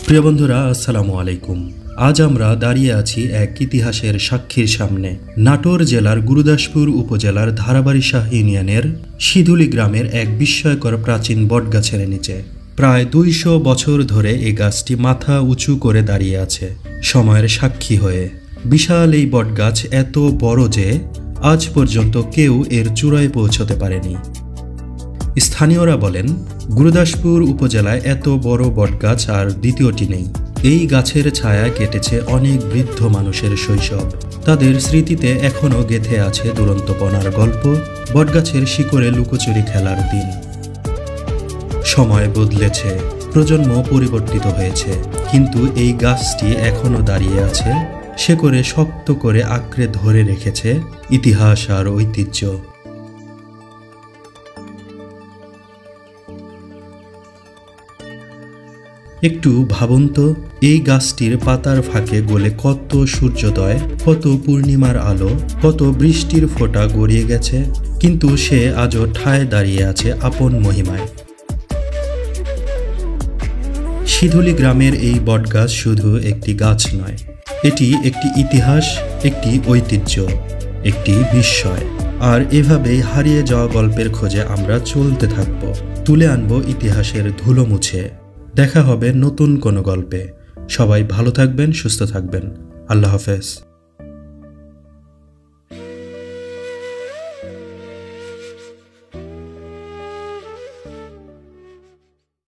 প্রিয় বন্ধুরা, আসসালামু আলাইকুম। আজ আমরা দাঁড়িয়ে আছি এক ইতিহাসের সাক্ষীর সামনে। নাটোর জেলার গুরুদাসপুর উপজেলার ধারাবাড়িশাহ ইউনিয়নের সিধুলি গ্রামের এক বিস্ময়কর প্রাচীন বটগাছের নিচে। প্রায় 200 বছর ধরে এই গাছটি মাথা উঁচু করে দাঁড়িয়ে আছে, সময়ের সাক্ষী হয়ে। বিশাল এই বটগাছ এত বড় যে আজ পর্যন্ত কেউ এর চূড়ায় পৌঁছতে পারেনি। স্থানীয়রা বলেন, গুরুদাসপুর উপজেলায় এত বড় বটগাছ আর দ্বিতীয়টি নেই। এই গাছের ছায়া কেটেছে অনেক বৃদ্ধ মানুষের শৈশব। তাদের স্মৃতিতে এখনও গেঁথে আছে দুরন্তপনার গল্প, বটগাছের শিকড়ে লুকোচুরি খেলার দিন। সময় বদলেছে, প্রজন্ম পরিবর্তিত হয়েছে, কিন্তু এই গাছটি এখনও দাঁড়িয়ে আছে, শিকড়ে শক্ত করে আঁকড়ে ধরে রেখেছে ইতিহাস আর ঐতিহ্য। একটু ভাবুন তো, এই গাছটির পাতার ফাঁকে গলে কত সূর্যোদয়, কত পূর্ণিমার আলো, কত বৃষ্টির ফোঁটা গড়িয়ে গেছে, কিন্তু সে আজও ঠায় দাঁড়িয়ে আছে আপন মহিমায়। সিধুলি গ্রামের এই বটগাছ শুধু একটি গাছ নয়, এটি একটি ইতিহাস, একটি ঐতিহ্য, একটি বিস্ময়। আর এভাবেই হারিয়ে যাওয়া গল্পের খোঁজে আমরা চলতে থাকব, তুলে আনব ইতিহাসের ধুলো মুছে। দেখা হবে নতুন কোনো গল্পে। সবাই ভালো থাকবেন, সুস্থ থাকবেন। আল্লাহ হাফেজ।